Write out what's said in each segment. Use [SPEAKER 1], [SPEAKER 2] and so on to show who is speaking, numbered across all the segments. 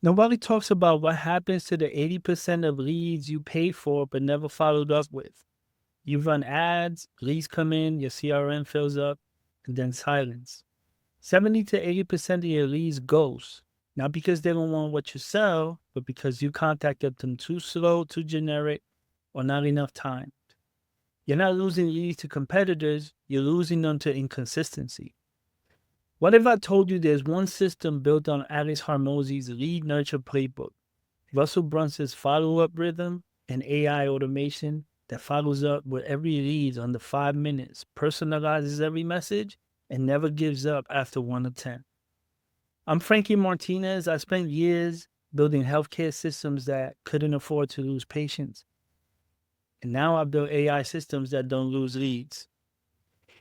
[SPEAKER 1] Nobody talks about what happens to the 80% of leads you paid for but never followed up with. You run ads, leads come in, your CRM fills up, and then silence. 70 to 80% of your leads ghost, not because they don't want what you sell, but because you contacted them too slow, too generic, or not enough time. You're not losing leads to competitors, you're losing them to inconsistency. What if I told you there's one system built on Alex Hormozi's lead nurture playbook, Russell Brunson's follow-up rhythm, and AI automation that follows up with every lead under 5 minutes, personalizes every message, and never gives up after one attempt? I'm Frankie Martinez. I spent years building healthcare systems that couldn't afford to lose patients. And now I build AI systems that don't lose leads.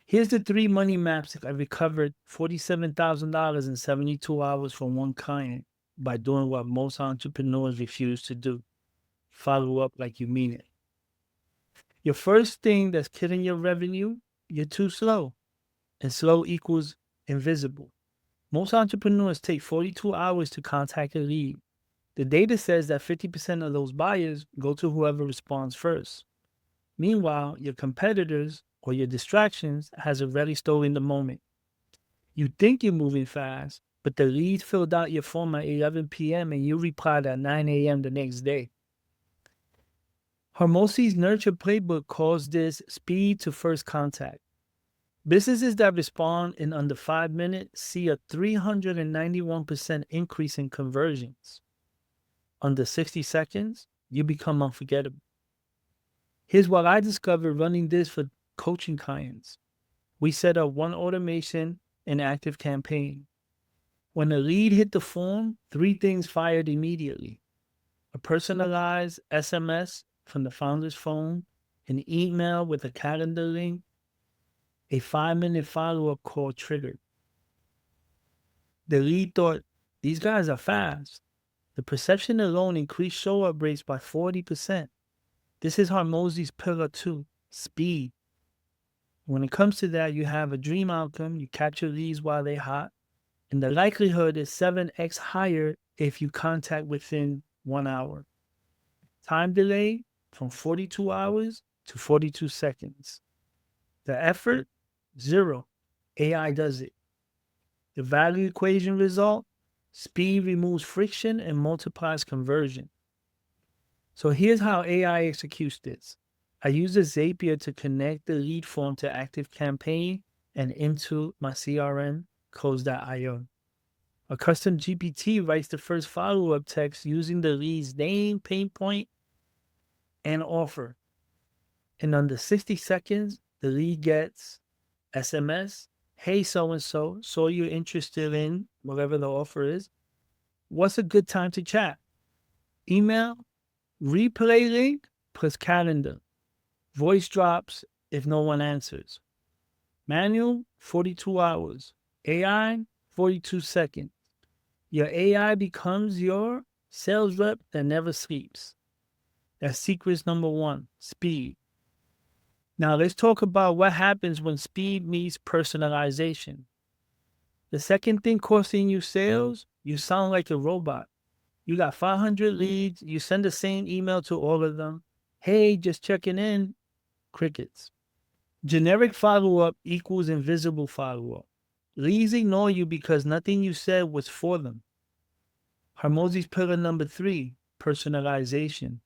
[SPEAKER 1] Here's the 3 money maps that I recovered $47,000 in 72 hours from one client by doing what most entrepreneurs refuse to do: follow up like you mean it. Your first thing that's killing your revenue, you're too slow. And slow equals invisible. Most entrepreneurs take 42 hours to contact a lead. The data says that 50% of those buyers go to whoever responds first. Meanwhile, your competitors or your distractions has already stolen the moment. You think you're moving fast, but the lead filled out your form at 11 p.m. and you replied at 9 a.m. the next day. Hormozi's Nurture Playbook calls this speed to first contact. Businesses that respond in under 5 minutes see a 391% increase in conversions. Under 60 seconds, you become unforgettable. Here's what I discovered running this for coaching clients. We set up one automation in ActiveCampaign. When a lead hit the form, 3 things fired immediately: a personalized SMS from the founder's phone, an email with a calendar link, a 5-minute follow-up call triggered. The lead thought, these guys are fast. The perception alone increased show-up rates by 40%. This is Hormozi's pillar 2, speed. When it comes to that, you have a dream outcome, you capture leads while they're hot, and the likelihood is 7x higher if you contact within 1 hour. Time delay from 42 hours to 42 seconds. The effort, 0. AI does it. The value equation result, speed removes friction and multiplies conversion. So here's how AI executes this. I use a Zapier to connect the lead form to ActiveCampaign and into my CRM, Close.io. A custom GPT writes the first follow-up text using the lead's name, pain point, and offer. In under 60 seconds, the lead gets SMS, hey, so-and-so, saw you're interested in whatever the offer is. What's a good time to chat? Email, replay link plus calendar. Voice drops if no one answers. Manual, 42 hours. AI, 42 seconds. Your AI becomes your sales rep that never sleeps. That's secret number 1, speed. Now let's talk about what happens when speed meets personalization. The second thing costing you sales, you sound like a robot. You got 500 leads, you send the same email to all of them. Hey, just checking in. Crickets. Generic follow-up equals invisible follow-up. Leads ignore you because nothing you said was for them. Hormozi's pillar number 3, personalization.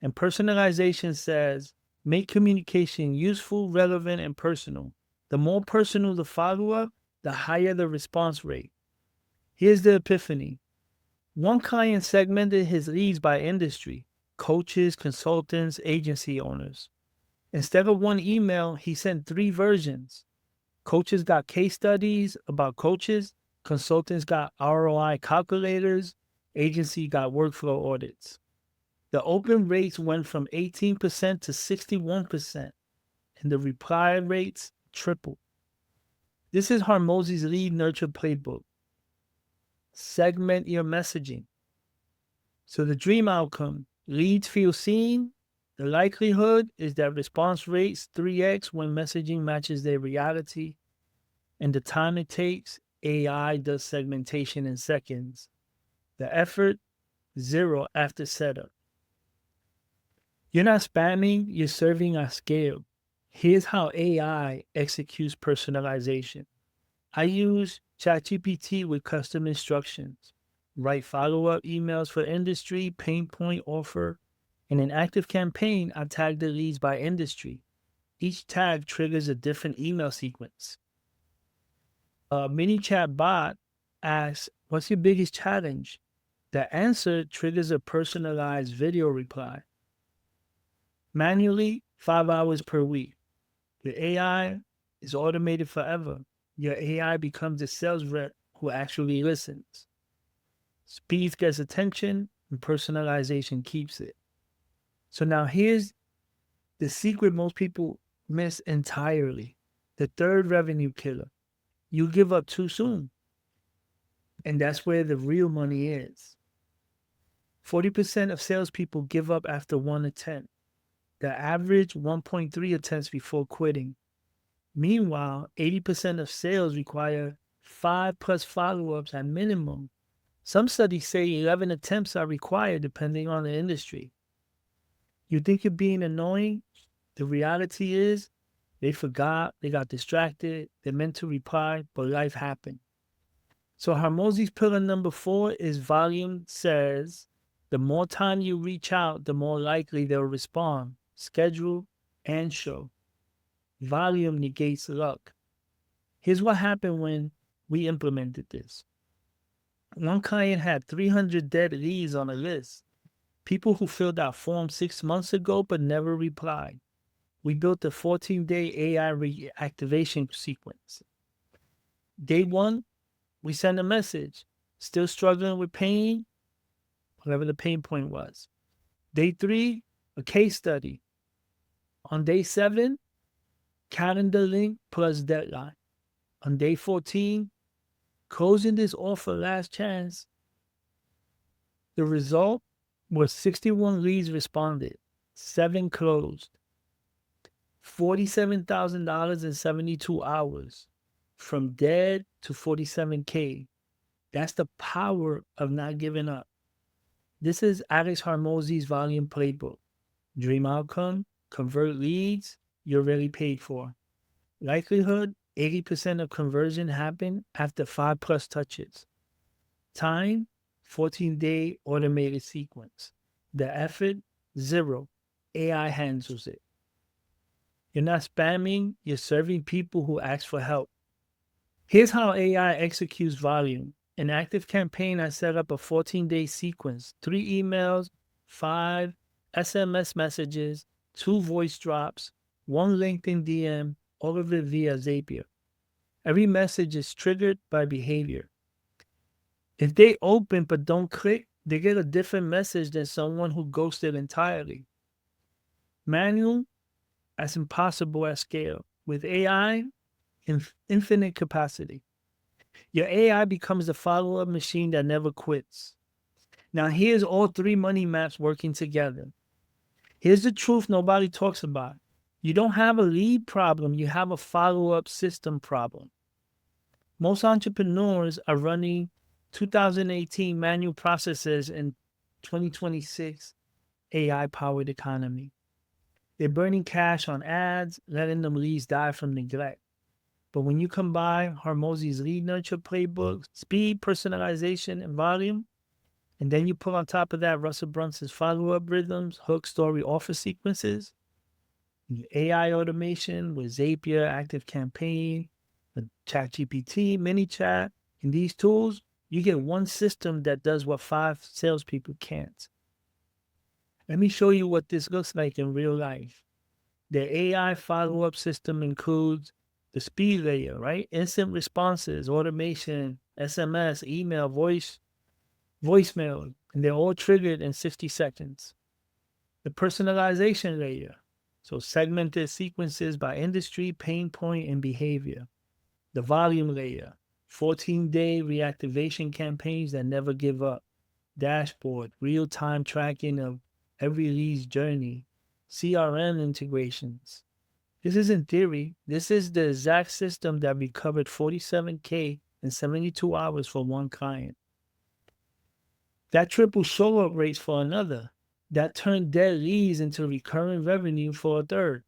[SPEAKER 1] And personalization says, make communication useful, relevant, and personal. The more personal the follow-up, the higher the response rate. Here's the epiphany. One client segmented his leads by industry: coaches, consultants, agency owners. Instead of one email, he sent 3 versions. Coaches got case studies about coaches, consultants got ROI calculators, agency got workflow audits. The open rates went from 18% to 61%, and the reply rates tripled. This is Hormozi's lead nurture playbook. Segment your messaging. So the dream outcome, leads feel seen. The likelihood is that response rates 3x when messaging matches their reality. And the time it takes, AI does segmentation in seconds. The effort, zero after setup. You're not spamming, you're serving at scale. Here's how AI executes personalization. I use ChatGPT with custom instructions. Write follow-up emails for industry, pain point offer. In an ActiveCampaign, I tag the leads by industry. Each tag triggers a different email sequence. A ManyChat bot asks, "What's your biggest challenge?" The answer triggers a personalized video reply. Manually, 5 hours per week. The AI is automated forever. Your AI becomes a sales rep who actually listens. Speed gets attention and personalization keeps it. So now here's the secret most people miss entirely. The third revenue killer. You give up too soon. And that's where the real money is. 40% of salespeople give up after one attempt. The average 1.3 attempts before quitting. Meanwhile, 80% of sales require 5+ follow-ups at minimum. Some studies say 11 attempts are required depending on the industry. You think you're being annoying? The reality is they forgot, they got distracted, they meant to reply, but life happened. So Hormozi's pillar number 4 is volume. Says the more time you reach out, the more likely they'll respond. Schedule and show. Volume negates luck. Here's what happened when we implemented this. One client had 300 dead leads on a list. People who filled out forms 6 months ago but never replied. We built a 14-day AI reactivation sequence. Day 1, we sent a message. Still struggling with pain? Whatever the pain point was. Day 3, a case study. On day 7, calendar link plus deadline. On day 14, closing this offer last chance. The result was 61 leads responded, 7 closed, $47,000 in 72 hours, from dead to 47K. That's the power of not giving up. This is Alex Hormozi's volume playbook. Dream outcome, convert leads, you're really paid for. Likelihood, 80% of conversion happen after 5+ touches. Time, 14-day automated sequence. The effort, zero. AI handles it. You're not spamming, you're serving people who ask for help. Here's how AI executes volume. In ActiveCampaign, I set up a 14-day sequence, 3 emails, 5 SMS messages, 2 voice drops, 1 LinkedIn DM, all of it via Zapier. Every message is triggered by behavior. If they open but don't click, they get a different message than someone who ghosted entirely. Manual, that's impossible at scale. With AI, infinite capacity. Your AI becomes a follow-up machine that never quits. Now here's all 3 money maps working together. Here's the truth nobody talks about. You don't have a lead problem, you have a follow-up system problem. Most entrepreneurs are running 2018 manual processes in 2026 AI-powered economy. They're burning cash on ads, letting them leads die from neglect. But when you combine Hormozi's lead nurture playbook, speed, personalization, and volume, and then you put on top of that Russell Brunson's follow-up rhythms, hook, story, offer sequences, AI automation with Zapier, ActiveCampaign, the ChatGPT, ManyChat, and these tools, you get one system that does what 5 salespeople can't. Let me show you what this looks like in real life. The AI follow-up system includes the speed layer, right? Instant responses, automation, SMS, email, voicemail, and they're all triggered in 60 seconds. The personalization layer, so segmented sequences by industry, pain point, and behavior. The volume layer, 14-day reactivation campaigns that never give up. Dashboard, real-time tracking of every lead's journey. CRM integrations. This isn't theory. This is the exact system that recovered 47K in 72 hours for one client. That triple show-up rates for another. That turned dead leads into recurring revenue for a third.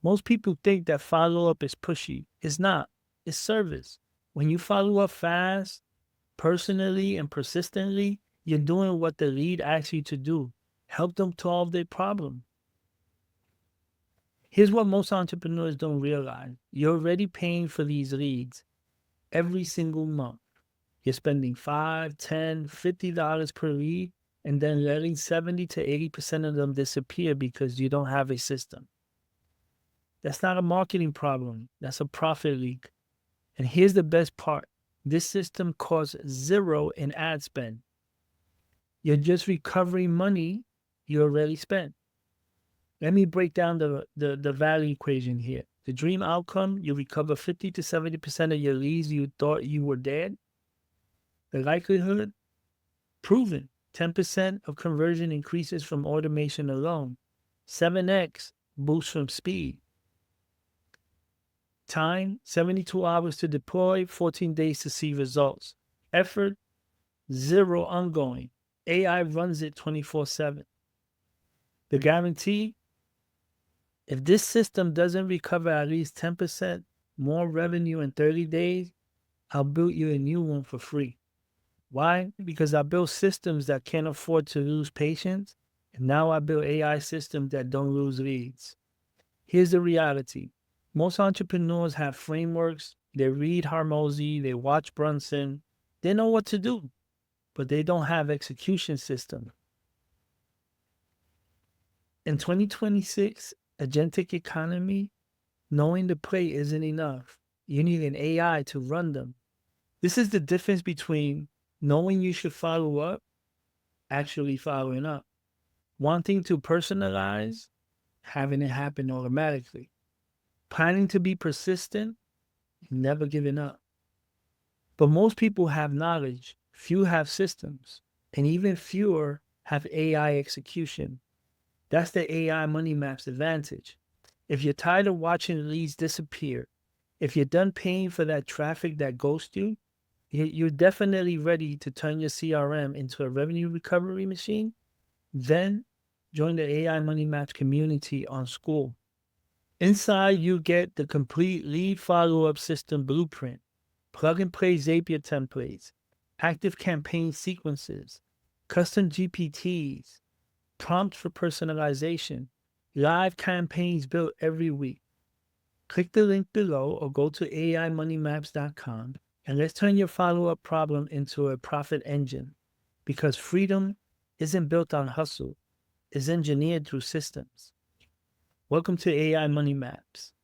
[SPEAKER 1] Most people think that follow-up is pushy. It's not. It's service. When you follow up fast, personally, and persistently, you're doing what the lead asks you to do. Help them solve their problem. Here's what most entrepreneurs don't realize. You're already paying for these leads every single month. You're spending $5, $10, $50 per lead, and then letting 70 to 80% of them disappear because you don't have a system. That's not a marketing problem. That's a profit leak. And here's the best part. This system costs zero in ad spend. You're just recovering money you already spent. Let me break down the value equation here. The dream outcome, you recover 50 to 70% of your leads you thought you were dead. The likelihood, proven. 10% of conversion increases from automation alone. 7x boost from speed. Time, 72 hours to deploy, 14 days to see results. Effort, zero ongoing. AI runs it 24/7. The guarantee, if this system doesn't recover at least 10% more revenue in 30 days, I'll build you a new one for free. Why? Because I built systems that can't afford to lose patience, and now I build AI systems that don't lose leads. Here's the reality. Most entrepreneurs have frameworks. They read Hormozi, they watch Brunson. They know what to do, but they don't have execution system. In 2026, agentic economy, knowing the play isn't enough. You need an AI to run them. This is the difference between knowing you should follow up, actually following up. Wanting to personalize, having it happen automatically. Planning to be persistent, never giving up. But most people have knowledge, few have systems, and even fewer have AI execution. That's the AI Money Maps advantage. If you're tired of watching leads disappear, if you're done paying for that traffic that ghosts you, you're definitely ready to turn your CRM into a revenue recovery machine, then join the AI Money Maps community on School. Inside, you get the complete lead follow-up system blueprint, plug-and-play Zapier templates, ActiveCampaign sequences, custom GPTs, prompts for personalization, live campaigns built every week. Click the link below or go to AIMoneyMaps.com and let's turn your follow-up problem into a profit engine, because freedom isn't built on hustle, it's engineered through systems. Welcome to AI Money Maps.